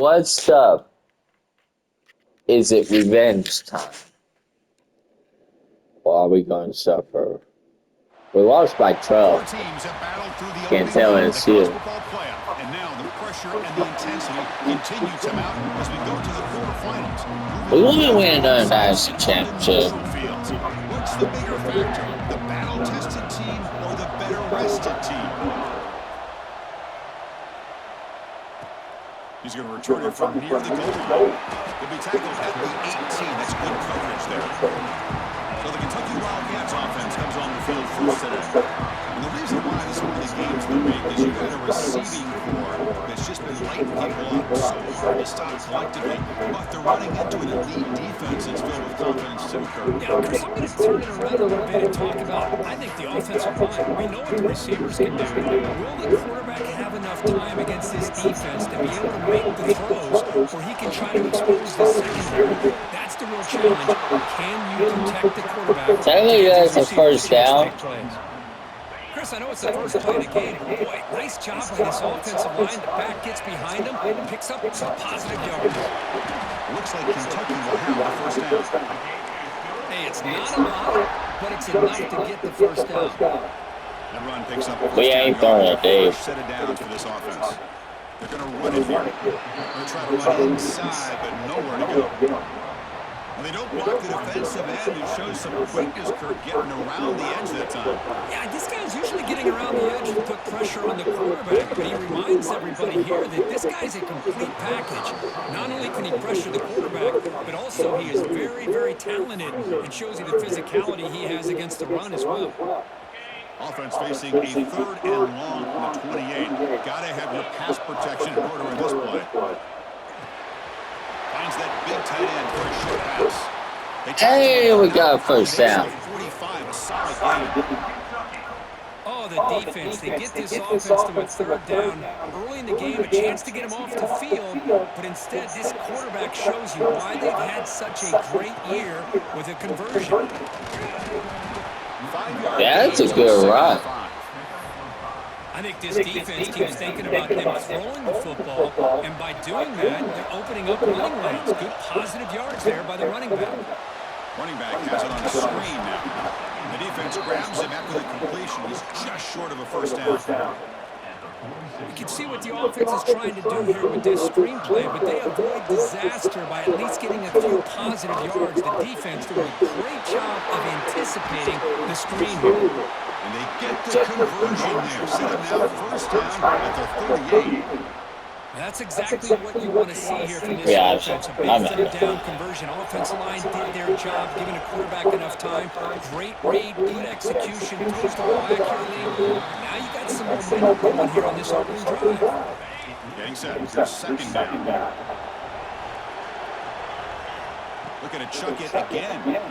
What's up? Is it revenge time? Or are we going to suffer? We lost by 12. Can't tell LSU. And now the pressure and the intensity continue to mount as we go to the quarterfinals. We want to win another national championship. What's the bigger factor? The battle-tested team or the better-rested team? He's going to return it from near the goal line. He'll be tackled at the 18. That's good coverage there. So the Kentucky Wildcats offense comes on the field first today. And the reason why this one of these games been big is you've got a receiving core that's just been lighting people up. So hard to stop collectively, but they're running into an elite defense that's filled with confidence too, Kurt. Yeah, Chris, I'm going to turn it around a little bit and talk about, I think, the offensive line. We know what the receivers can do. Will the quarterback have enough time against this defense to be able to make the throws where he can try to expose the secondary? That's the real challenge. Can you protect the quarterback? Technically, that's a first down. Chris, I know it's the first play of the game. Boy, nice job by this offensive line. The back gets behind him, picks up some positive yards. Looks like Kentucky will have the first down. Hey, it's not a lot, but it's enough to get the first down. That run picks up. We ain't throwing it, Dave. Set it down for this offense. They're going to run it here. They're going to try to run inside, but nowhere to go. And they don't block the defensive end, who shows some quickness, Kurt, getting around the edge that time. Yeah, this guy's usually getting around the edge to put pressure on the quarterback, but he reminds everybody here that this guy's a complete package. Not only can he pressure the quarterback, but also he is very, very talented and shows you the physicality he has against the run as well. Offense facing a 3rd and long from the 28. Got to have your pass protection in order in this play. Finds that big tight end for a short pass. Hey, we got a first down. 45, a solid game. Oh, the defense. They get this offense to a 3rd down. Early in the game, a chance to get him off the field, but instead this quarterback shows you why they've had such a great year with a conversion. Yeah, that's a good run. I think this defense keeps thinking about them throwing the football, and by doing that, they're opening up running lanes. Good positive yards there by the running back. Running back has it on the screen now. The defense grabs him after the completion. He's just short of a first down. You can see what the offense is trying to do here with this screenplay, but they avoid disaster by at least getting a few positive yards. The defense doing a great job of anticipating the screen here. And they get the conversion there. Set him now first down at the 38. That's exactly what you want to see here from this offense. A big 3rd down conversion. Offensive line did their job, giving a quarterback enough time. Great read, good execution, throws the ball accurately. Now you got some momentum going here on this opening drive. Getting set for 2nd down. Looking to chuck it again.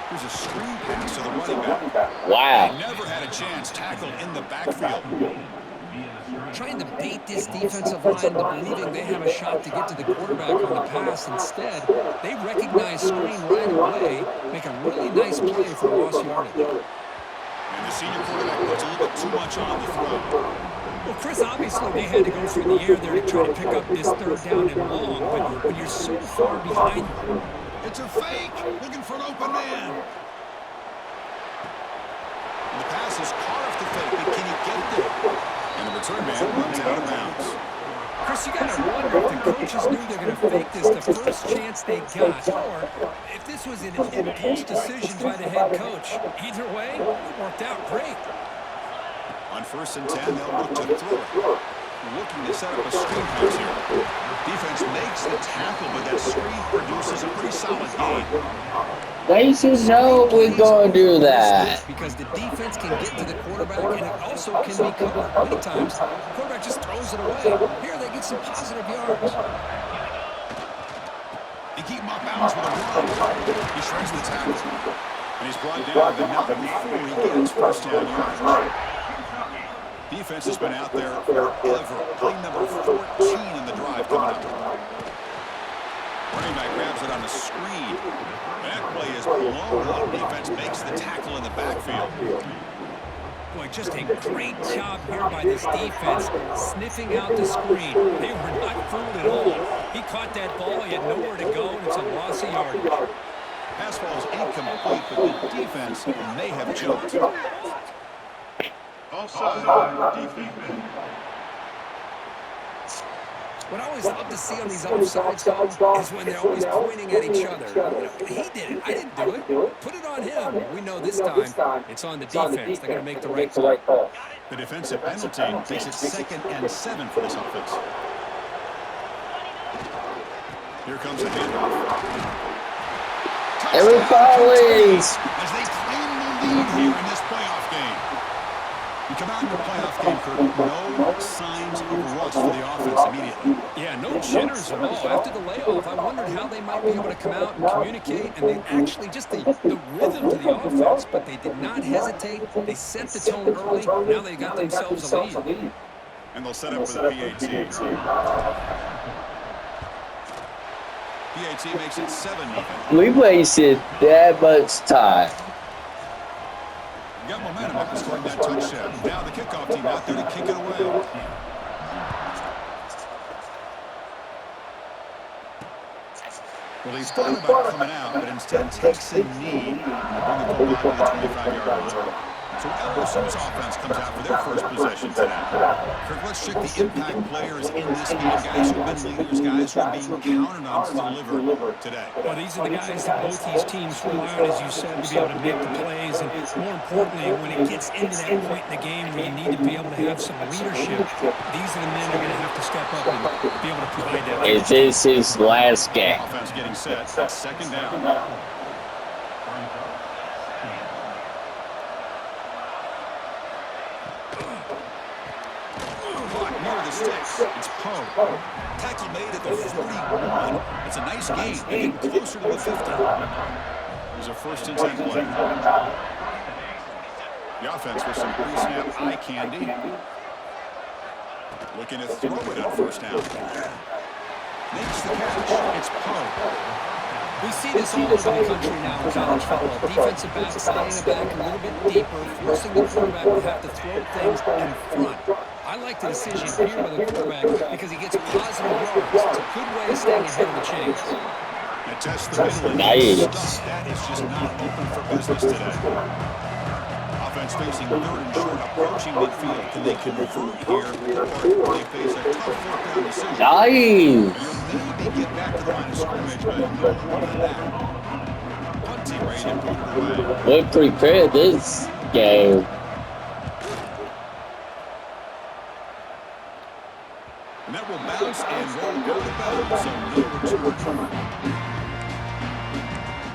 Here's a screen pass to the running back. Wow. They never had a chance. Tackle in the backfield. Trying to bait this defensive line into believing they have a shot to get to the quarterback on the pass. Instead, they recognize screen right away, make a really nice play for lost yardage. And the senior quarterback puts a little bit too much on the throw. Well, Chris, obviously they had to go through the air there to try to pick up this 3rd down and long, but when you're so far behind, it's a fake, looking for an open man. And the pass is caught off the fake, but can he get there? And the return man runs out of bounds. Chris, you got to wonder if the coaches knew they're going to fake this the first chance they got, or if this was an impulse decision by the head coach. Either way, it worked out great. On 1st and 10, they'll look to throw it. Looking to set up a screen pass here. Defense makes the tackle, but that screen produces a pretty solid gain. They should know we're going to do that. Because the defense can get to the quarterback, and it also can be covered. Many times, the quarterback just throws it away. Here, they get some positive yards. They keep him off balance with a run. He shreds the tackle. And he's brought down, but not before he gets first down yards. Defense has been out there forever. Play number 14 in the drive coming up. Running back grabs it on the screen. That play is blown up. Defense makes the tackle in the backfield. Boy, just a great job here by this defense, sniffing out the screen. They were not fooled at all. He caught that ball, he had nowhere to go, and it's a loss of yardage. Pass ball is incomplete, but the defense may have jumped. Offside, defense. What I always love to see on these offsides, though, is when they're always pointing at each other. He did it. I didn't do it. Put it on him. We know this time it's on the defense. They're going to make the right call. The defensive penalty makes it 2nd and 7 for this offense. Here comes the handoff. Every Follies! As they claim the lead here in this playoff game. You come out in the playoff game, Kirk, no signs of rust for the offense immediately. Yeah, no jitters at all. After the layoff, I wondered how they might be able to come out and communicate, and they actually just the rhythm to the offense, but they did not hesitate. They set the tone early. Now they got themselves a lead. And they'll set up for the PAT. PAT makes it 7-0. We wasted that much time. Got momentum after scoring that touchdown. Now the kickoff team out there to kick it away. Well, he's thought about coming out, but instead takes a knee and bring the ball back to the 25-yard line. So LSU's offense comes out for their first possession today. Kirk, let's check the impact players in this game. Guys who have been leaders, guys who are being counted on to deliver today. Well, these are the guys that both these teams rely on, as you said, to be able to make the plays. And more importantly, when it gets into that point in the game where you need to be able to have some leadership, these are the men that are going to have to step up and be able to provide that. Is this his last game? Offense getting set. That's 2nd down. Sticks. It's Poe. Tackle made at the 41. It's a nice gain. They're getting closer to the 50. There's a 1st and 10 play. The offense with some pre-snap eye candy. Looking to throw it on 1st down. Makes the catch. It's Poe. We see this all over the country now in college football. Defensive backs sliding it back a little bit deeper, forcing the quarterback to have to throw things in front. I like the decision here with the quarterback because he gets positive yards. It's a good way of staying ahead of the chains. Now test the middle. Nice. That is just not open for business today. Offense facing 3rd and short, approaching midfield. Can they convert here, or they face a tough 4th down decision? Nice. You'll maybe get back to the line of scrimmage, but no more than that. Punt team ready to put it away. We prepared this game. And that will bounce and roll out of bounds, so no return.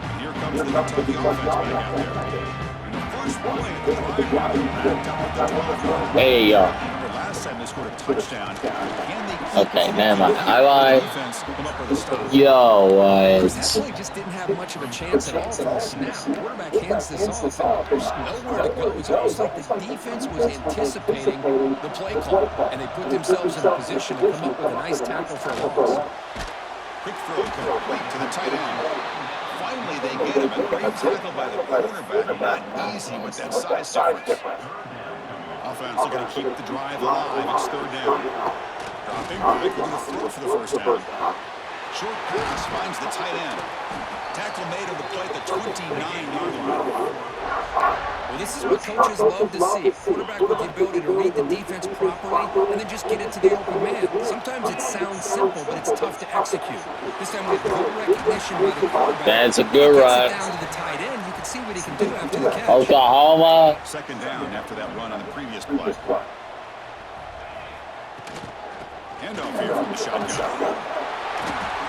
And here comes the Kentucky offense back out there. And the first play at the drive backed up at the 12. Hey, yo. Remember last time they scored a touchdown. Can they keep Okay, never mind. I lied. defense come up with a stop? Yo, That what? play just didn't have much of a chance at all from the snap. The quarterback hands this off, and there's nowhere to go. It's almost like the defense was anticipating the play call, and they put themselves in a position to come up with a nice tackle for a loss. Quick throw complete to the tight end. Finally, they get him. A great tackle by the quarterback. Not easy with that size difference. Offense looking to keep the drive alive. It's 3rd down. Dropping back, looking to throw for the 1st down. Short pass finds the tight end. Tackle made on the play at the 29-yard line. Well, this is what coaches love to see. Quarterback with the ability to read the defense properly and then just get it to the open man. Sometimes it sounds simple, but it's tough to execute. This time with good recognition by the quarterback. That's a good run. Down to the tight end, you can see what he can do after the catch. Oklahoma. 2nd down after that run on the previous play. Handoff here from the shotgun.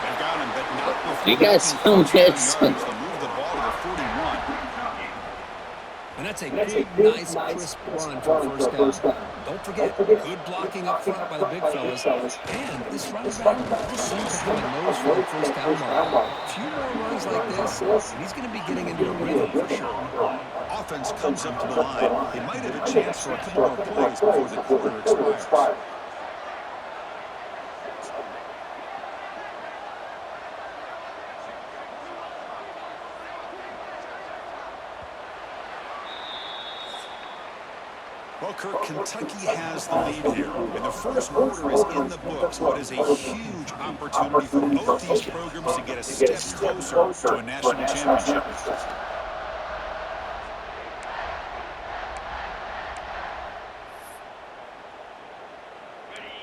They've got him, but not before You got some hits. they'll move the ball to the 41. And that's a good, nice, crisp run for a 1st down. Don't forget, good blocking up front by the big fellas. And this running back just seems to have a nose for the 1st down line. A few more runs like this, and he's going to be getting into a rhythm for sure. Offense comes up to the line. They might have a chance for a couple more plays before the quarter expires. Well, Kirk, Kentucky has the lead here, and the first quarter is in the books. What is a huge opportunity for both these programs to get a step closer to a national championship.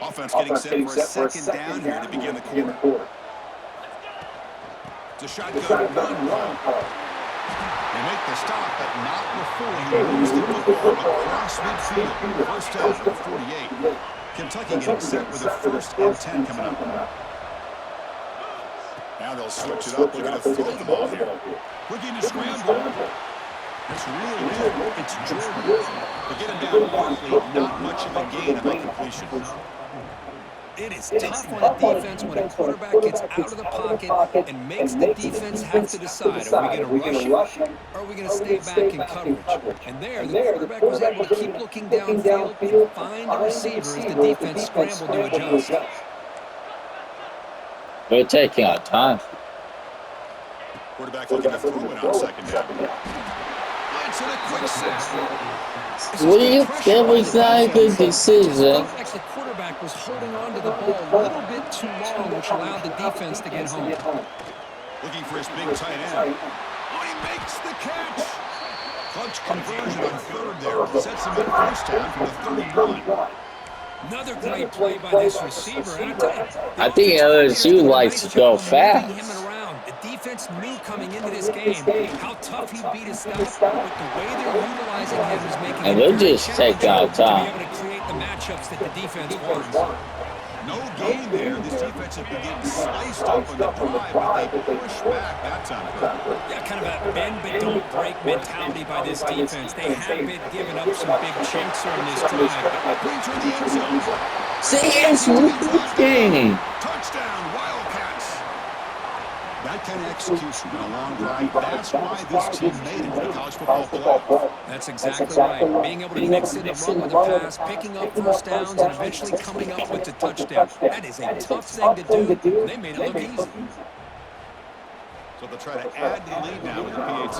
Offense getting set for a second down here to begin the quarter. It's a shotgun run call. They make the stop, but not before he moves the football across midfield. First down at the 48. Kentucky getting set with a 1st and 10 coming up. Now they'll switch it up, looking to throw the ball here. Looking to scramble. It's real good. It's Jordan. They get him down quickly, not much of a gain on that completion. It is tough on a defense when a quarterback gets out of the pocket and makes the defense have to decide, are we going to rush him or are we going to stay back in coverage? And there, the quarterback was able to keep looking downfield and find a receiver as the defense scrambled to adjust. We're taking our time. Quarterback looking to throw it on second down. It's in a quick sack. That was not a good decision. Like the quarterback was holding on to the ball a little bit too long, which allowed the defense to get home. Looking for his big tight end. Oh, he makes the catch. Clutch conversion on 3rd there. Sets him at first down from the 31. Another great play by this receiver. I think LSU likes to go fast. The defense knew coming into this game how tough he'd be to stop, but the way they're utilizing him is making and we'll just take our time. To be able to create the matchups that the defense wants. No gain there. This defense has been getting sliced up on the drive, but they push back that time. Yeah, kind of a bend but don't break mentality by this defense. They have been giving up some big chunks on this drive. Brings her the end zone. See, it's working. Touchdown, Wildcats. That kind of execution in a long drive, that's why this team made it to the college football playoff. That's exactly right. Being able to mix in the run with the pass, picking up first downs, and eventually coming up with the touchdown. That is a tough thing to do. They made it look easy. So they'll try to add to the lead now with the PAT.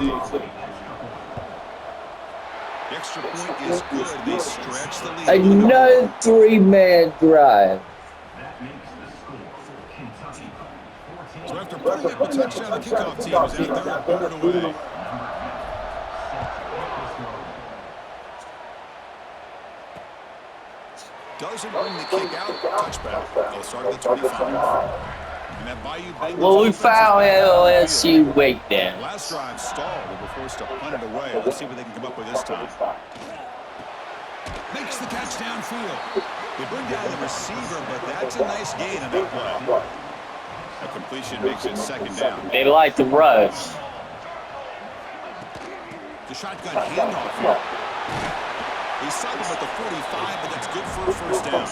The extra point is good. They stretch the lead. Another 3-man drive. So after putting up a touchdown, the kickoff team is out there and board away. Doesn't bring the kick out. Touchback. They'll start at the 25. And that Bayou Bengals. Well, we found LSU weight there. Last drive stalled. They were forced to punt it away. Let's see what they can come up with this time. Makes the catch downfield. They bring down the receiver, but that's a nice gain on that play. A completion makes it second down. They like to rush. The shotgun handoff here. He settled at the 45, but that's good for a first down.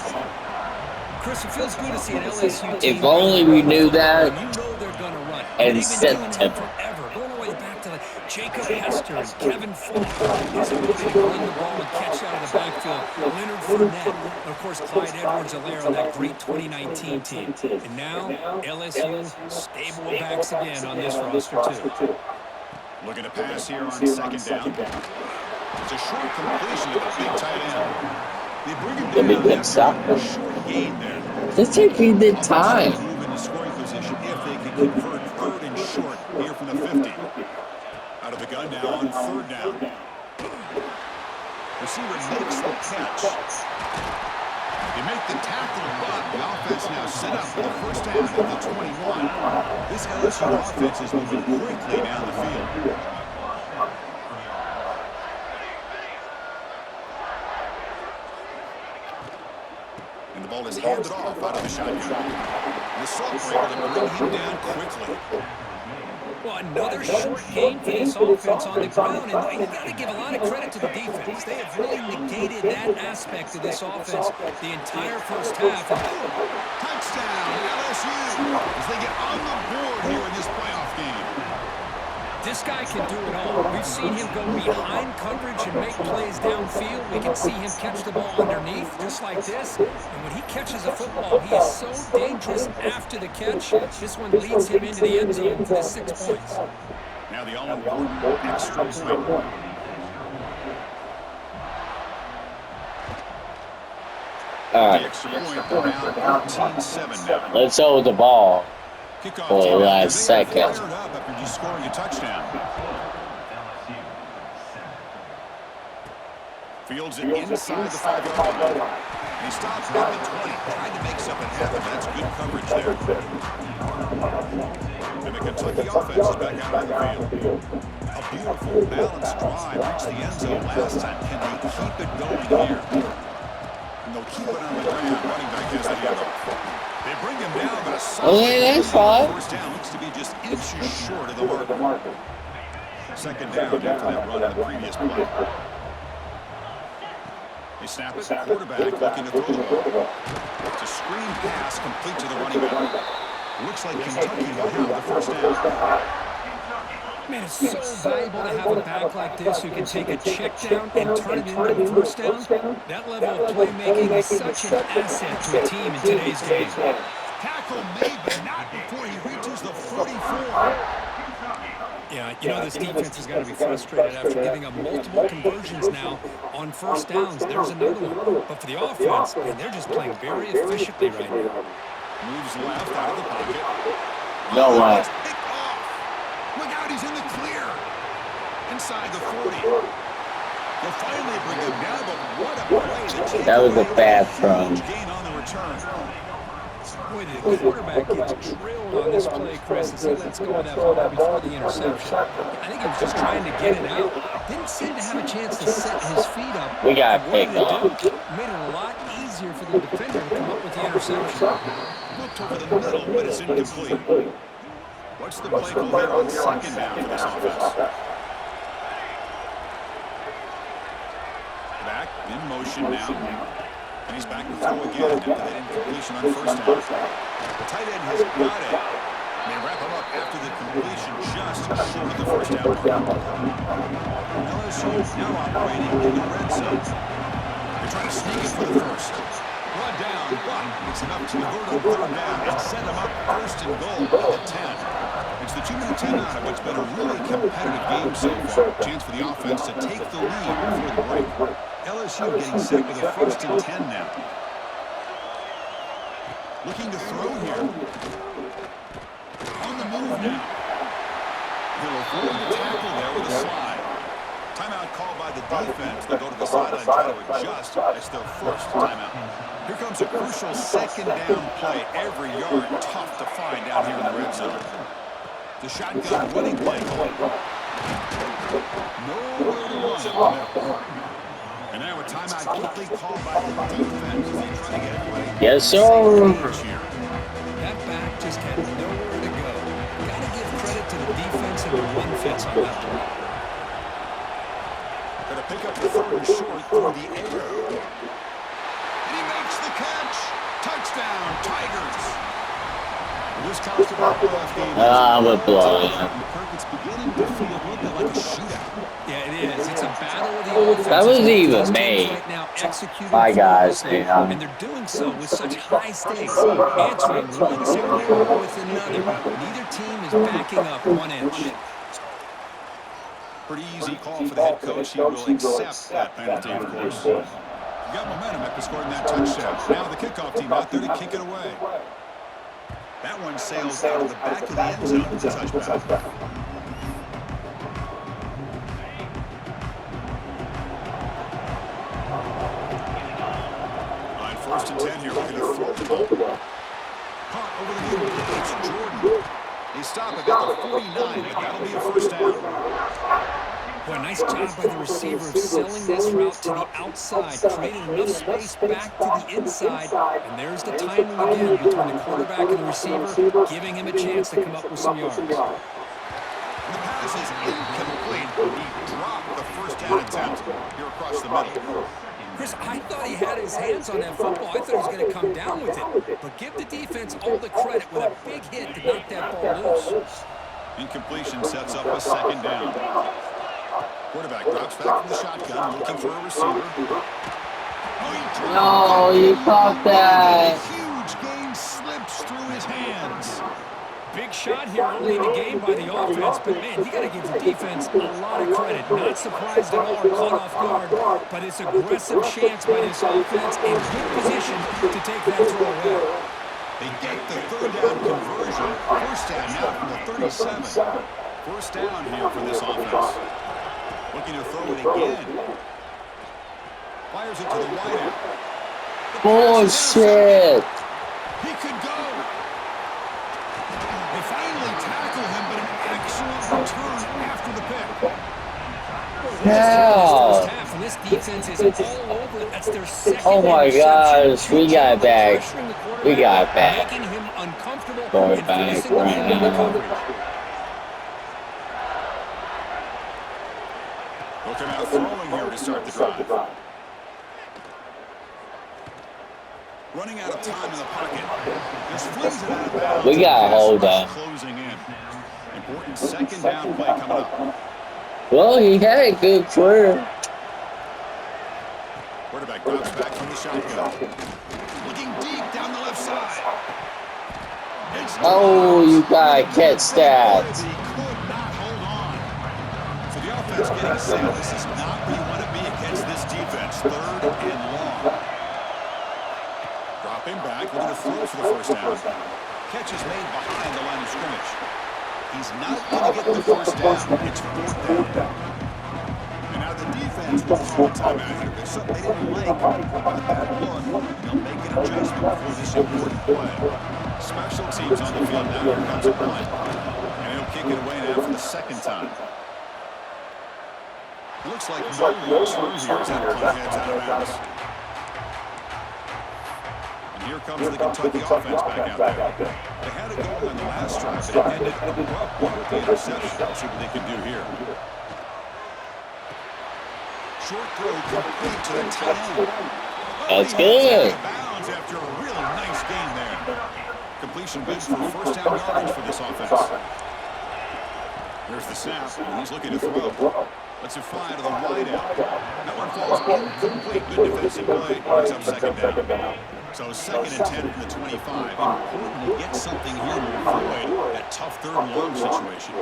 Chris, it feels good to see an LSU team. If only we knew that you know they're going to run. in They've been doing September. that forever. Going all the way back to Jacob Hester and Kevin Fulton. His ability to run the ball and catch out of the backfield. Leonard Fournette. And, of course, Clyde Edwards-Helaire on that great 2019 team. And now, LSU stable backs again on this roster, too. Looking to pass here on second down. It's a short completion to the big tight end. They bring him down after a short gain there. They're taking the time. Move into scoring position if they can convert 3rd and short here from the 50. Out of the gun now on 3rd down. Receiver makes the catch. They make the tackle, but the offense now set up for the first down at the 21. This LSU offense is moving quickly down the field. And the ball is handed off out of the shotgun. And the salt breaker to bring him down quickly. Well, another short game for this offense on the ground, and you've got to give a lot of credit to the defense. They have really negated that aspect of this offense the entire first half. Touchdown, LSU, as they get on the board here in this playoff game. This guy can do it all. We've seen him go behind coverage and make plays downfield. We can see him catch the ball underneath, just like this. And when he catches a football, he is so dangerous after the catch. This one leads him into the end zone for the 6 points. Now the all-important extra point. All The right. extra point, they're down 13-7 now. Let's hold the ball Kickoff for the team out there. last They are second. fired up after just scoring a touchdown. Fields it inside the 5-yard line. And he stops at the 20. Tried to make something happen. That's good coverage there. And the Kentucky offense is back out on the field. A beautiful, balanced drive. Reached the end zone last time. Can they keep it going here? And they'll keep it on the ground. Running back has the handoff. They bring him down, but a solid that's fine. first down. Looks to be just inches short of the mark. Second down after that run on the previous play. They snap it. Quarterback looking to throw the ball. It's a screen pass complete to the running back. Looks like Kentucky will have the first down. Man, it's so valuable to have a back like this who can take a check down and turn it into a first down. That level of playmaking is such an asset to a team in today's game. Tackle made, but not before he reaches the 44. Yeah, you know this defense is going to be frustrated after giving up multiple conversions now on first downs. There's another one. But for the offense, man, they're just playing very efficiently right now. Moves left out of the pocket. No way. Picked off. Look out, he's in the clear. Inside the 40. They'll finally bring him down, but what a play. That was a bad throw. Gain on the return. Boy, the quarterback gets drilled on this play, Chris, as he lets go of that ball before the interception. I think he was just trying to get it out. Didn't seem to have a chance to set his feet up. We got And what did picked it off. do? Made it a lot easier for the defender to come up with the interception. Looked over the middle, but it's incomplete. What's the play call here on second down for this offense? Back in motion now. And he's back to throw again after that incompletion on first down. The tight end has got it. And they wrap him up after the completion just short of the first down mark. LSU now operating in the red zone. They're trying to sneak it for the first. Run down, but it's enough to convert on third down and set him up first and goal at the 10. It's the 2-minute timeout of what's been a really competitive game so far. Chance for the offense to take the lead before the break. LSU getting set with a first and 10 now. Looking to throw here. On the move now. He'll avoid the tackle there with a slide. Timeout called by the defense. They'll go to the sideline, try to adjust. It's their first timeout. Here comes a crucial second down play. Every yard tough to find down here in the red zone. The shotgun running play call. Nowhere to run. And now a timeout quickly called by the defense as they try to get everybody. Yes, sir. That back just had nowhere to go. Got to give credit to the defense and the run fits on that one. Going to pick up the third and short through the air. And he makes the catch. Touchdown, Tigers. Wisconsin left game. We're blowing it. It's beginning to feel a little bit like a shootout. Yeah, it is. It's a battle of the offense. That was even Those teams made right now executing by guys, flawlessly, and they're doing so with such high stakes, answering one scenario with another. Neither team is backing up 1 inch. Pretty easy call for the head coach. He will accept that penalty, of course. Got momentum after scoring that touchdown. Now the kickoff team out there to kick it away. That one sails out of the back of the end zone. It's a touchback. On first and 10 here, looking to throw the ball. Caught over the middle. It's Jordan. They stop at the 49, but that'll be a first down. Boy, nice job by the receiver of selling this route to the outside, creating enough space back to the inside. And there's the timing again between the quarterback and the receiver, giving him a chance to come up with some yards. And the pass is incomplete. He dropped the first down attempt here across the middle. Chris, I thought he had his hands on that football. I thought he was going to come down with it. But give the defense all the credit with a big hit to knock that ball loose. Incompletion sets up a second down. Quarterback drops back from the shotgun, looking for a receiver. No, you caught that. A huge game slips through his hands. Big shot here early in the game by the offense, but, man, you got to give the defense a lot of credit. Not surprised at all or caught off guard, but it's aggressive chance by this offense in good position to take that throw away. They get the third down conversion. First down now from the 37. First down here for this offense. Looking to throw it again. Fires it to the wideout. Bullshit. He could go. They finally tackle him, but an excellent return after the pick. Hell. And this defense is all over it. That's their second Oh my interception. gosh, we got back. Pressuring the quarterback, We got back. making him uncomfortable Going and back forcing him into right now. coverage. Looking out throwing here to start the drive. Running out of time in the pocket. Just flings it out of bounds. We got to hold on. Closing in. Important second down play coming up. Well, he had a good career. Quarterback drops back from the shotgun. Looking deep down the left side. Oh, you gotta catch that. He could not hold on. So the offense getting set. This is not where you want to be against this defense. Third and long. Dropping back, looking to throw for the first down. Catch is made behind the line of scrimmage. He's not going to get the first down. It's fourth down. And now the defense will call a timeout here. There's something they didn't like about that look, and they'll make an adjustment for this important play. Special teams on the field now. Here comes a punt. And he'll kick it away now for the second time. It looks like no return here as that punt heads out of bounds. And here comes the Kentucky offense back out there. They had it going on the last drive, but it ended abruptly with the interception. Let's see what they can do here. Short throw complete to the tight end. That's good. Bounds after a really nice game there. Completion good for first down yardage for this offense. There's the snap, and he's looking to throw. Lets it fly to the wideout. That one falls incomplete. Good defensive play. Brings up second down. So second and 10 from the 25. Important to get something here to avoid that tough third and long situation.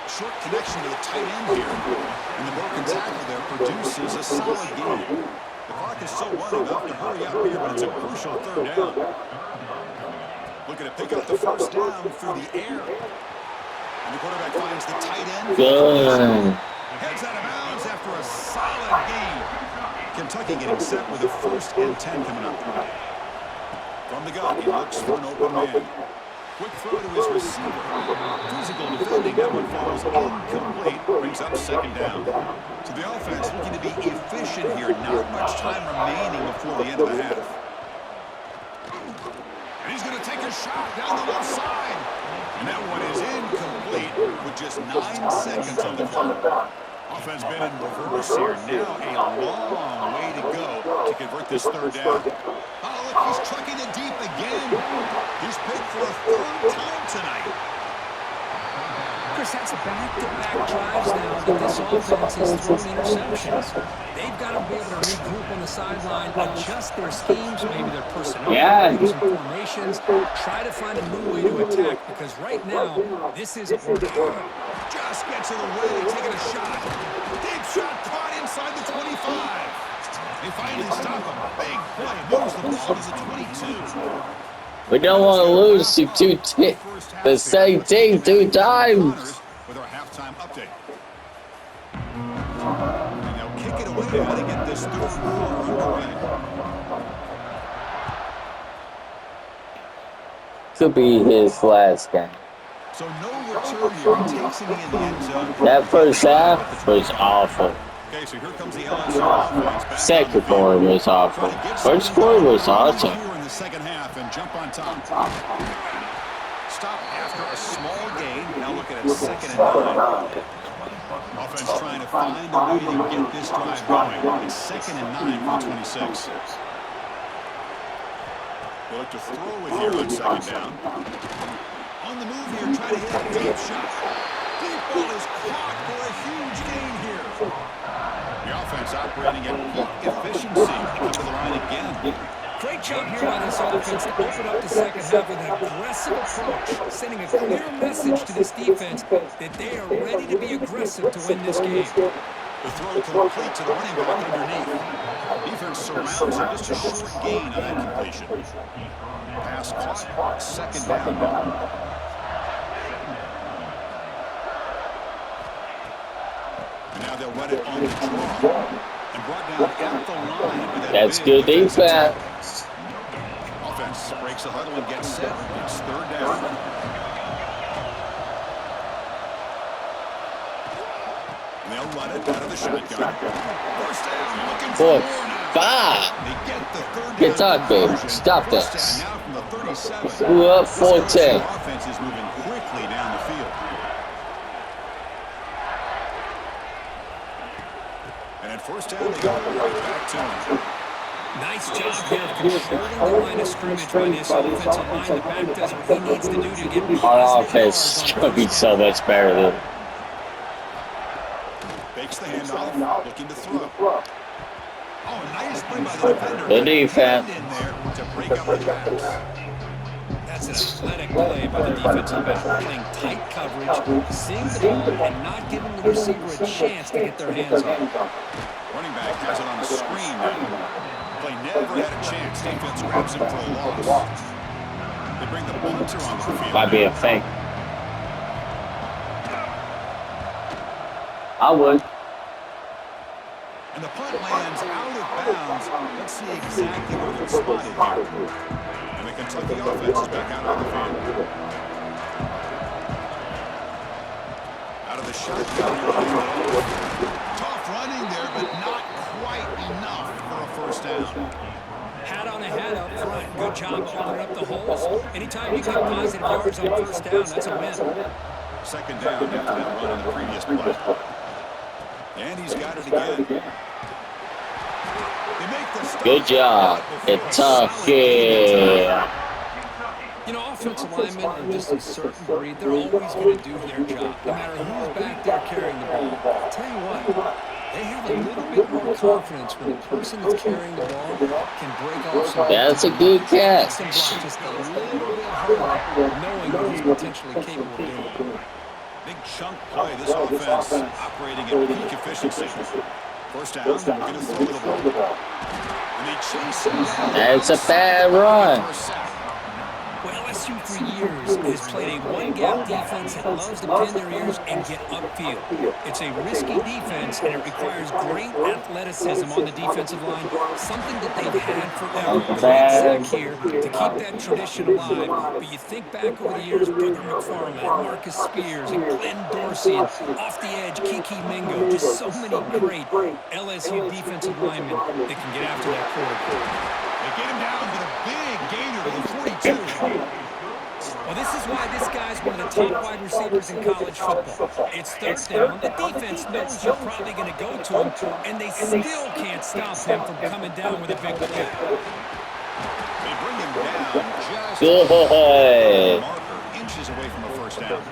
Short connection to the tight end here. And the broken tackle there produces a solid game. The clock is still running. They'll have to hurry up here, but it's a crucial third down. Looking to pick up the first down through the air. And the quarterback finds the tight end. Good. Heads out of bounds after a solid game. Kentucky getting set with a first and 10 coming up. From the gun, he looks for an open man. Quick throw to his receiver. Physical defending. That one falls incomplete. Brings up second down. So the offense looking to be efficient here. Not much time remaining before the end of the half. And he's going to take a shot down the left side. And that one is incomplete with just 9 seconds on the clock. Offense been in reverse here. Now a long way to go to convert this third down. Oh, look, he's trucking it deep again. He's picked for a third time tonight. Chris, that's back-to-back drives now that this offense has thrown interceptions. They've got to be able to regroup on the sideline, adjust their schemes, maybe their personnel, maybe some formations, try to find a new way to attack, because right now, this isn't working. Just gets in the way, taking a shot. Deep shot caught inside the 25. They finally stop him. Big play. Moves the ball to the 22. We don't want to lose to the same team 2 times. With our halftime update. And they'll kick it away now to get this third quarter underway. Could be his last game. So no return here. He takes it in the end zone. That first half was awful. Okay, so here comes the LSU offense. Second quarter was awful. First quarter was awesome. Here in the second half and jump on top. Stop after a small gain. Now look at it, second and 9. Offense trying to find a way to get this drive going. It's second and 9 for the 26. They look to throw it here on second down. On the move here, try to hit a deep shot. Deep ball is caught for a huge gain here. The offense operating at peak efficiency. They come to the line again. Great job here by this offense to open up the second half with an aggressive approach, sending a clear message to this defense that they are ready to be aggressive to win this game. The throw complete to the running back underneath. Defense surrounds him, just a short gain on that completion. Pass caught, second down now. And now they'll run it on the draw. And brought down at the line with that That's big good defensive defense. tackle. Offense breaks the huddle and gets set. It's third down. And they'll run it out of the shotgun. First down, looking for more now. 5. They get the third down Kentucky, conversion. stop First this. down now from the 37. Screw up This 14. LSU offense is moving quickly down the field. And at first down, they go right back to him. Nice job here of controlling the line of scrimmage by this offensive line. The back does what he needs to do to get Our positive yards offense on could be first so much better than. Fakes the handoff, looking to throw. Oh, nice play by the defender. Good defense. In there to break up the pass. That's an athletic play by the defensive back, playing tight coverage, seeing the ball, and not giving the receiver a chance to get their hands on it. Running back has it on the screen now. Play never had a chance. Defense grabs him for a loss. They bring the punter onto the field. Might be a fake. I would. And the punt lands out of bounds. Let's see exactly where they're spotted here. And the Kentucky offense is back out on the field. Out of the shotgun. Tough running there, but not quite enough for a first down. Hat on a hat up front. Good job opening up the holes. Anytime you get positive yards on first down, that's a win. Second down after that run in the previous play. And he's got it again. They make the stop. Good job, Kentucky. You know, offensive linemen are just a certain breed. They're always going to do their job, no matter who's back there carrying the ball. I'll tell you what, they have a little bit more confidence when the person that's carrying the ball can break off some. That's a good catch. Some block just a little bit harder, knowing what he's potentially capable of doing. Big chunk play. This offense operating at peak efficiency. First down, going to throw the ball. And they chase him down. That's a bad run. Well, LSU for years has played a one-gap defense that loves to pin their ears and get upfield. It's a risky defense, and it requires great athleticism on the defensive line, something that they've had forever. Great sack here to keep that tradition alive. But you think back over the years, Booger McFarland, Marcus Spears, and Glenn Dorsey, and off the edge, Kiki Mingo, just so many great LSU defensive linemen that can get after that quarterback. They get him down with a big gainer to the 42. Well, this is why this guy's one of the top wide receivers in college football. It's third down. The defense knows you're probably going to go to him, and they still can't stop him from coming down with a big play. They bring him down just Good. marker, inches away from a first down.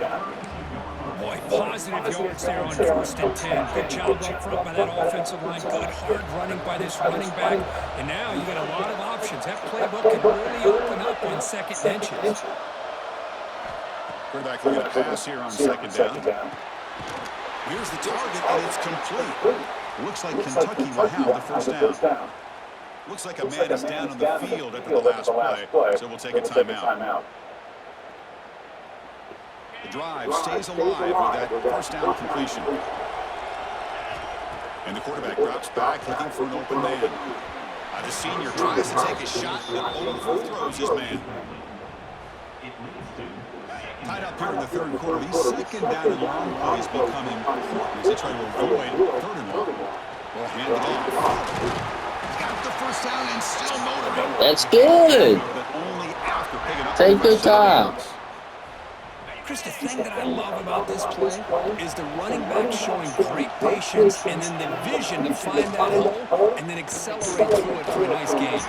Boy, positive yards there on first and 10. Good job up front by that offensive line. Good hard running by this running back. And now you got a lot of options. That playbook can really open up on second and inches. Quarterback looking to pass here on second down. Here's the target, and it's complete. Looks like Kentucky will have the first down. Looks like a man is down on the field after the last play, so we'll take a timeout. The drive stays alive with that first down completion. And the quarterback drops back, looking for an open man. The senior tries to take a shot, but overthrows his man. Tied up here in the third quarter. These second down and long plays become important as they try to avoid third and long. We'll hand it off. Got the first down and still motivated. That's good. But only after picking up Take your time. Chris, the thing that I love about this play is the running back showing great patience and then the vision to find that hole and then accelerate through it for a nice gain.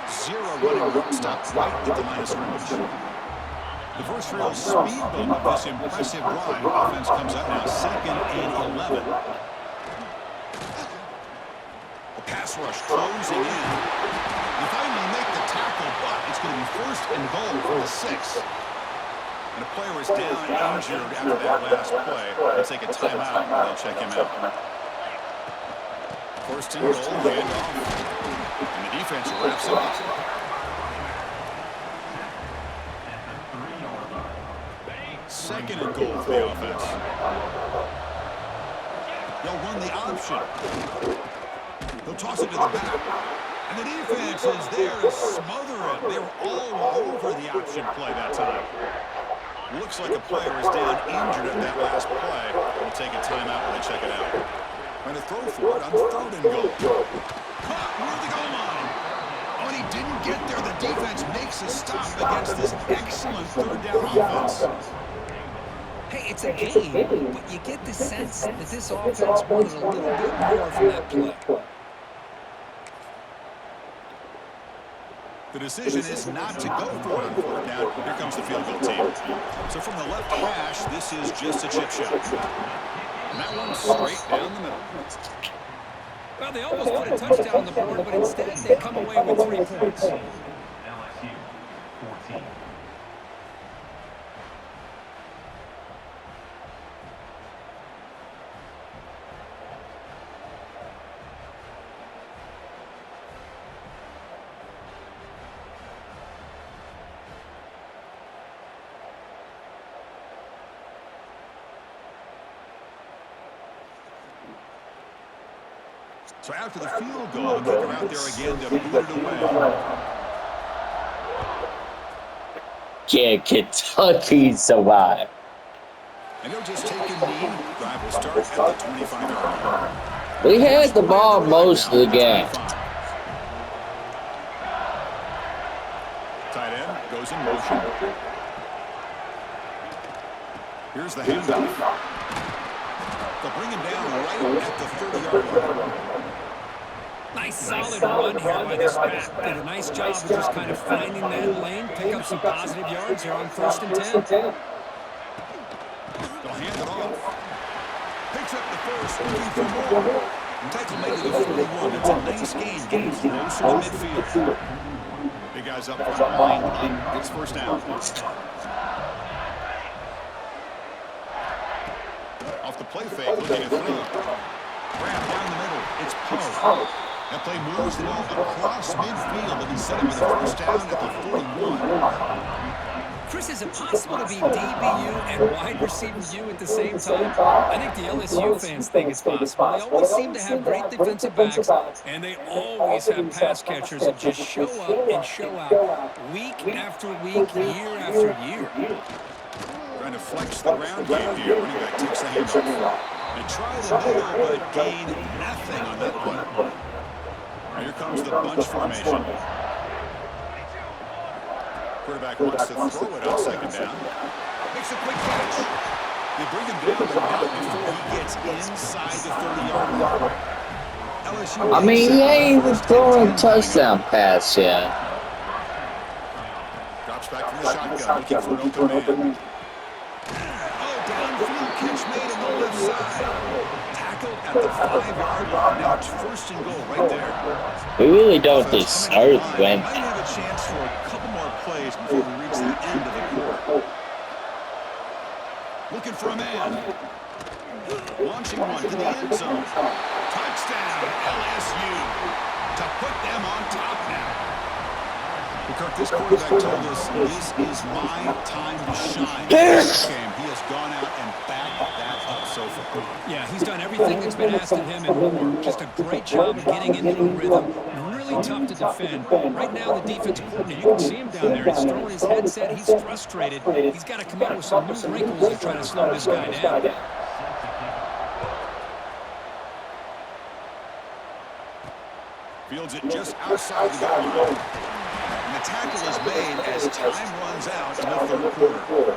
Zero running route stop right at the line of scrimmage. The first real speed bump of this impressive drive. Offense comes up now, 2nd and 11. A pass rush closing in. He finally make the tackle, but it's going to be first and goal from the 6. And a player is down and injured after that last play. They'll take a timeout and they'll check him out. First and goal, handoff. And the defense wraps it up. Second and goal for the offense. They'll run the option. They'll toss it to the back. And the defense is there to smother it. They were all over the option play that time. Looks like a player is down injured at that last play. We'll take a timeout when they check it out. Trying to throw for it on third and goal. Caught near the goal line. Oh, and he didn't get there. The defense makes a stop against this excellent third down offense. Hey, it's a game, but you get the sense that this offense wanted a little bit more from that play. The decision is not to go for it on fourth down. Here comes the field goal team. So from the left hash, this is just a chip shot. And that one's straight down the middle. Well, they almost put a touchdown on the board, but instead they come away with 3 points. LSU 14. So after the field goal, they're out there again to boot it away. Can Kentucky survive? And they'll just take a knee. Drive will start at the 25-yard line. We had the ball most of the game. Tight end goes in motion. Here's the handoff. They'll bring him down right at the 30-yard line. Nice solid run here by this back. Did a nice job of just kind of finding that lane, pick up some positive yards here on 1st and 10. They'll hand it off. Picks up the first, looking for more. Tackle made it to the 41. It's a nice gain, getting closer to midfield. Big guys up front line. It's first down. Off the play fake, looking at throw. Grab down the middle. It's Poe. That play moves the ball across midfield, and he set him with a first down at the 41. Chris, is it possible to be DBU and wide receiver U at the same time? I think the LSU fans think it's possible. They always seem to have great defensive backs, and they always have pass catchers that just show up and show out week after week, year after year. Trying to flex the ground game here. Running back takes the handoff. They try the middle, but gain nothing on that play. Here comes the bunch formation. Quarterback wants to throw it on second down. Makes a quick catch. They bring him down, but not before he gets inside the 30-yard line. LSU. I mean, he ain't even throwing a touchdown pass yet. Drops back from the shotgun, looking for an open man. Oh, downfield catch made on the left side. Tackled at the 5-yard line. Now it's first and goal right there. We really don't deserve to win. Might have a chance for a couple more plays before we reach the end of the quarter. Looking for a man. Launching one to the end zone. Touchdown, LSU. To put them on top now. Kirk, this quarterback told us this is my time to shine. This game, he has gone out and backed that up so far. Yeah, he's done everything that's been asked of him and more. Just a great job of getting into the rhythm. Really tough to defend. Right now, the defensive coordinator, you can see him down there. He's throwing his headset. He's frustrated. He's got to come up with some new wrinkles to try to slow this guy down. Fields it just outside the goal line. And the tackle is made as time runs out in the third quarter.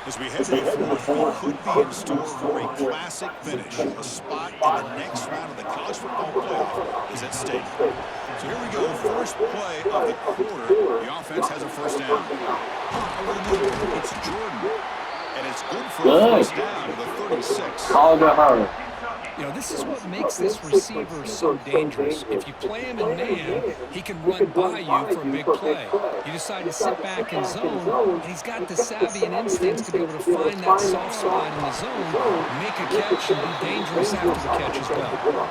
As we head to the fourth, we could be in store for a classic finish. A spot in the next round of the college football playoff is at stake. So here we go, first play of the quarter. The offense has a first down. Over the middle, it's Jordan. And it's good for a first down to the 36. All the hard. You know, this is what makes this receiver so dangerous. If you play him in man, he can run by you for a big play. You decide to sit back in zone, and he's got the savvy and instincts to be able to find that soft spot in the zone, make a catch, and be dangerous after the catch as well.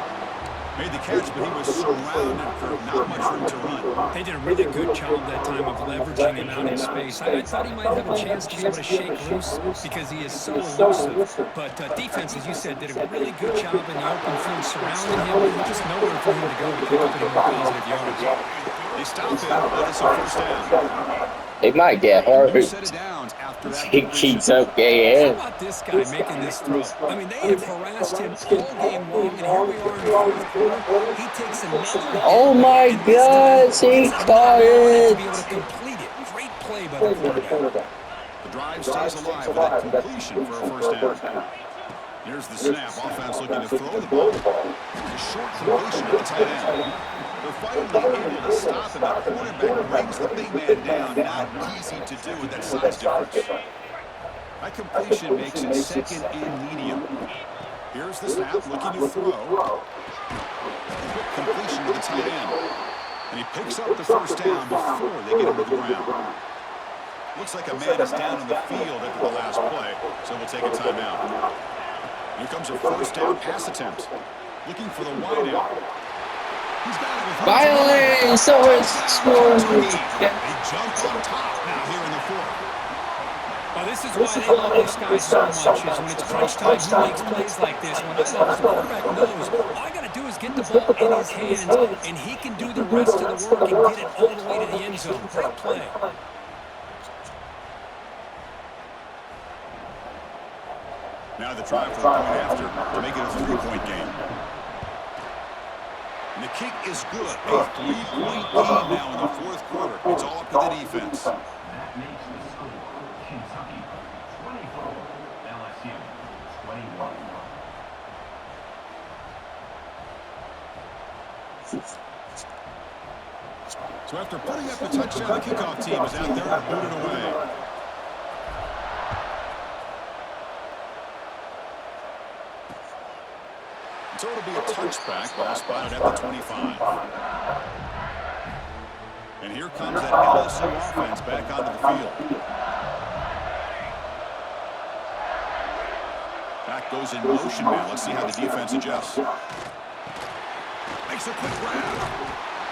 Made the catch, but he was surrounded for not much room to run. They did a really good job that time of leveraging him out in space. I thought he might have a chance to be able to shake loose because he is so elusive. But defense, as you said, did a really good job in the open field surrounding him. There was just nowhere for him to go to pick up any more positive yardage. They stopped him, but it's a first down. He might get hurt. He keeps up getting How about this guy making this throw? I mean, they have harassed him all game long, and here we are in the fourth quarter. He takes another hit. Oh my God, he caught it. To be able to complete it. Great play by the quarterback. The drive stays alive with that completion for a first down. Here's the snap. Offense looking to throw the ball. A short completion to the tight end. They're finally able to stop him. The quarterback brings the big man down. Not easy to do with that size difference. That completion makes it second and medium. Here's the snap, looking to throw. Quick completion to the tight end. And he picks up the first down before they get him to the ground. Looks like a man is down on the field after the last play, so we'll take a timeout. Here comes a first down pass attempt. Looking for the wideout. He's got it with finally, someone's scored. They jump on top now here in the fourth. Well, this is why they love this guy so much, is when it's crunch time, he makes plays like this. When I love is the quarterback knows all I got to do is get the ball in his hands, and he can do the rest of the work and get it all the way to the end zone. Great play. Now the try for a point after to make it a 3-point game. And the kick is good. A 3-point game now in the fourth quarter. It's all up to the defense. That makes the score Kentucky 24, LSU 21. So after putting up the touchdown, the kickoff team is out there to boot it away. So it'll be a touchback, ball spotted at the 25. And here comes that LSU offense back onto the field. Back goes in motion now. Let's see how the defense adjusts. Makes a quick grab.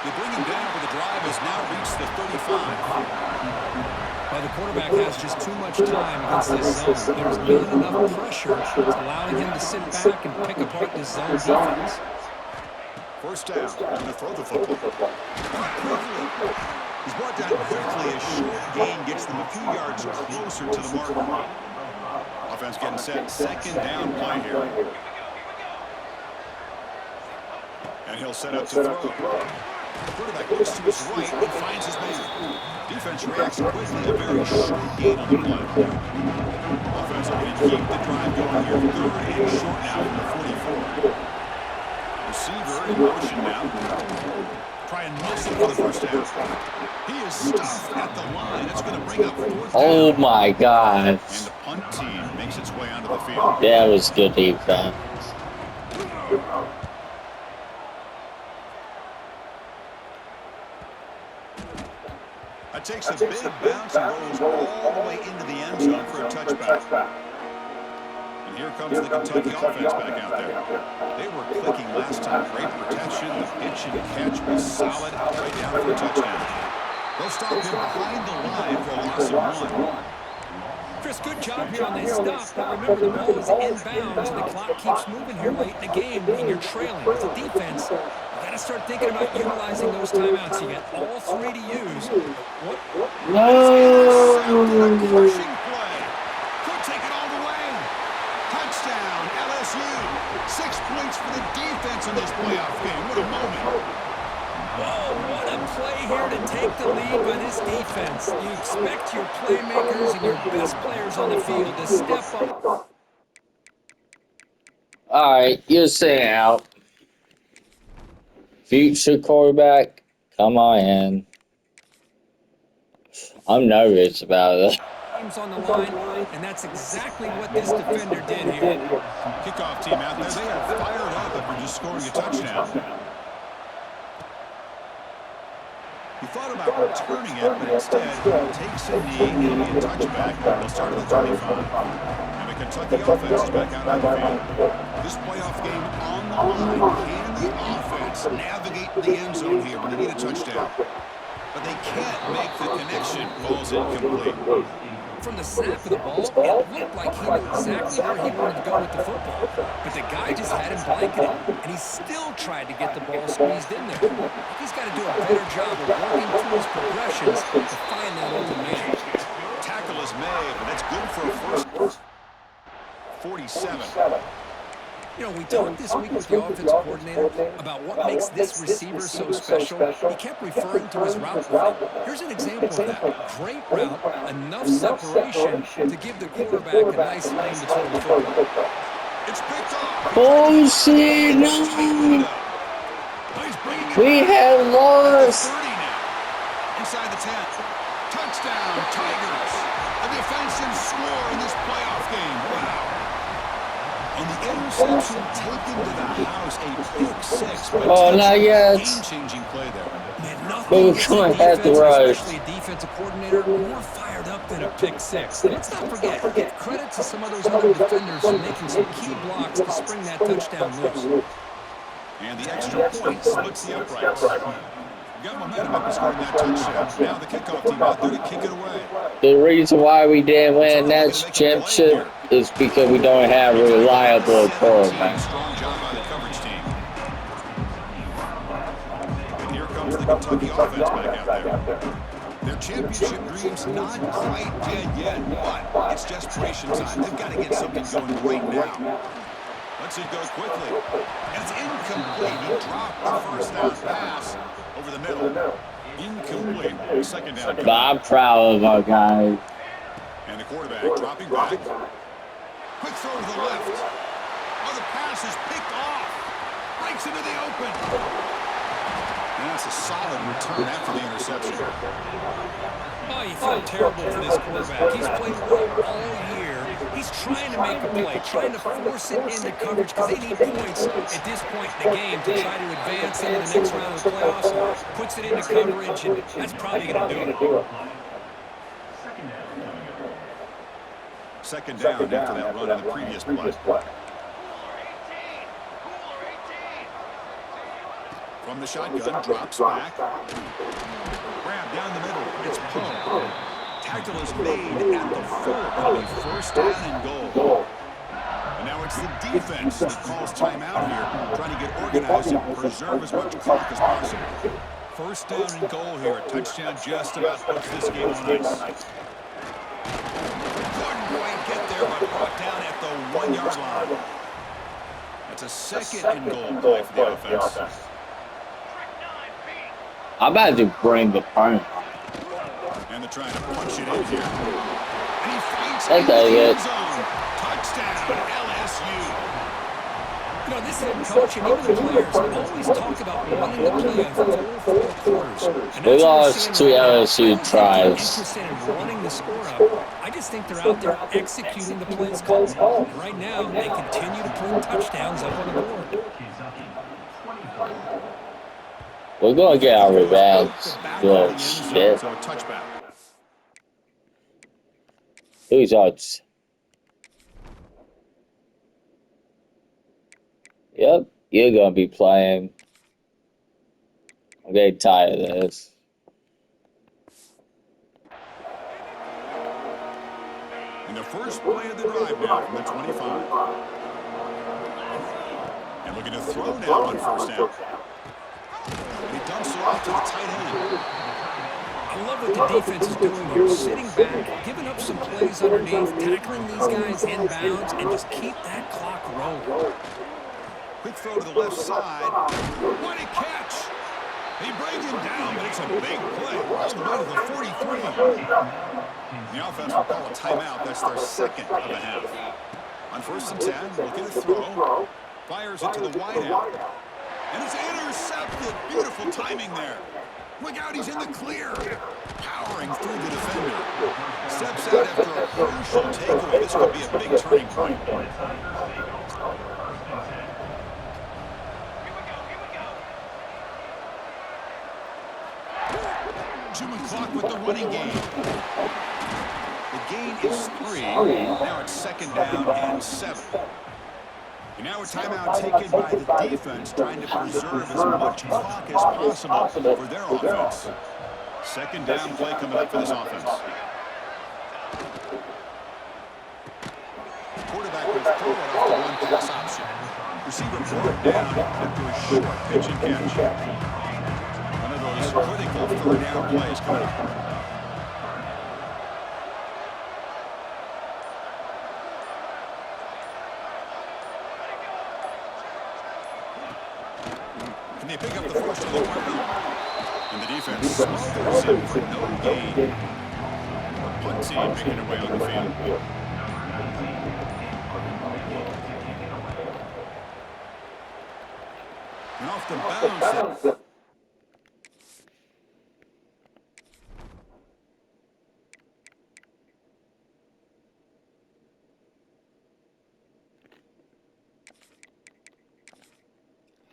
They bring him down, but the drive has now reached the 35. Well, the quarterback has just too much time against this zone. There's not enough pressure. It's allowing him to sit back and pick apart this zone defense. First down. He's going to throw the football. He's brought down quickly. A short gain gets them a few yards closer to the mark. Offense getting set. Second down play here. And he'll set up to throw. The quarterback looks to his right and finds his man. Defense reacts quickly. A very short gain on the play. Offense looking to keep the drive going here. Third and short now from the 44. Receiver in motion now. Try and muscle for the first down. He is stuffed at the line. It's going to bring up fourth down. Oh my God. And the punt team makes its way onto the field. That was good defense. That takes a big bounce and rolls all the way into the end zone for a touchback. And here comes the Kentucky offense back out there. They were clicking last time. Great protection. The pitch and catch was solid. Right down for a touchdown. They'll stop him behind the line for a loss of 1. Chris, good job here on this stop. But remember, the ball is inbounds, and the clock keeps moving here late in the game, and you're trailing. As a defense, you got to start thinking about utilizing those timeouts. You got all three to use. What? No! Crushing play. Could take it all the way. Touchdown, LSU. 6 points for the defense in this playoff game. What a moment. Whoa, what a play here to take the lead by this defense. You expect your playmakers and your best players on the field to step up. All right, you're saying out. Future quarterback, come on in. I'm nervous about it. Game's on the line, and that's exactly what this defender did here. Kickoff team out there. They are fired up after just scoring a touchdown. He thought about returning it, but instead takes a knee. It'll be a touchback. They'll start at the 25. And the Kentucky offense is back out on the field. This playoff game on the line. Can the offense navigate the end zone here when they need a touchdown? But they can't make the connection. Ball's incomplete. From the snap of the ball, it looked like he knew exactly where he wanted to go with the football. But the guy just had him blanketed, and he still tried to get the ball squeezed in there. He's got to do a better job of working through his progressions to find that open man. Tackle is made, but that's good for a first. 47. You know, we talked this week with the offensive coordinator about what makes this receiver so special. He kept referring to his route running. Here's an example of that. Great route, enough separation to give the quarterback a nice lane to throw the football. It's picked off. Bullshit, no! We have lost! 30 now. Inside the 10. Touchdown, Tigers. A defensive score in this playoff game. Wow. And the interception taken to the house, a pick six. Oh, not yet. Game-changing play there. Man, nothing gets Come on, the have to defense, rush. especially a defensive coordinator, more fired up than a pick six. Let's not forget, give credit to some of those other defenders for making some key blocks to spring that touchdown loose. And the extra point splits the uprights. Got momentum after scoring that touchdown. Now the kickoff team out there to kick it away. The reason why we didn't win that championship is because we don't have a reliable quarterback. Strong job by the coverage team. And here comes the Kentucky offense back out there. Their championship dreams not quite dead yet, but it's desperation time. They've got to get something going right now. Let's it go quickly. And it's incomplete. He dropped the first down pass over the middle. Incomplete. Second down. But I'm proud of our guys. And the quarterback dropping back. Quick throw to the left. Oh, the pass is picked off. Breaks into the open. And that's a solid return after the interception. Oh, you feel terrible for this quarterback. He's played well all year. He's trying to make a play, trying to force it into coverage because they need points at this point in the game to try to advance into the next round of the playoffs. Puts it into coverage, and that's probably going to do it. Second down after that run in the previous play. From the shotgun, drops back. Grab down the middle. It's pulled. Tackle is made at the 4. It'll be first down and goal. And now it's the defense that calls timeout here, trying to get organized and preserve as much clock as possible. First down and goal here. A touchdown just about puts this game on ice. Couldn't quite get there, but brought down at the 1-yard line. That's a second and goal play for the offense. I'm about to bring the punt. And they're trying to punch it in here. And he fights That in the does end it. zone. Touchdown, LSU. You know, this head coach and even the players always talk about wanting to play a full 4 quarters. And We that's what we're lost seeing 2 right now. LSU I don't think they're tries. interested in running the score up. I just think they're out there executing the plays called. And right now, they continue to put touchdowns up on the board. We're going to get our revenge. Good So shit. a touchback. Who's odds? Yep, you're going to be playing. I'm getting tired of this. And the first play of the drive now from the 25. And looking to throw now on first down. And he dumps it off to the tight end. I love what the defense is doing here, sitting back, giving up some plays underneath, tackling these guys in bounds, and just keep that clock rolling. Quick throw to the left side. What a catch! He brings him down, but it's a big play. All the way to the 43. The offense will call a timeout. That's their second of the half. On first and 10, looking to throw. Fires it to the wideout. And it's intercepted. Beautiful timing there. Look out, he's in the clear. Powering through the defender. Steps out after a crucial takeaway. This could be a big turning point. Chewing clock with the running game. The gain is 3. Now it's 2nd down and 7. And now a timeout taken by the defense, trying to preserve as much clock as possible for their offense. 2nd down play coming up for this offense. Quarterback will throw it off the one pass option. Receiver brought down after a short pitch and catch. One of those critical 3rd down plays coming up. Can they pick up the first on the ground? And the defense smothers him for no gain. One team making their way on the field. And off the bounce.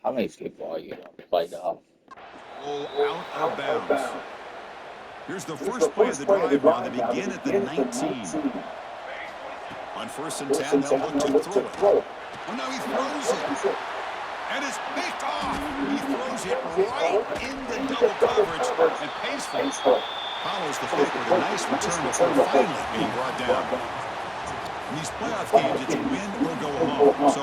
How many people are you going to play now? Oh, out of bounds. Here's the first play of the drive now. They begin at the 19. On 1st and 10, they'll look to throw it. Oh, no, he throws it. And it's picked off. He throws it right in the double coverage and pays for it. Follows the pick with a nice return before finally being brought down. In these playoff games, it's win or go home. So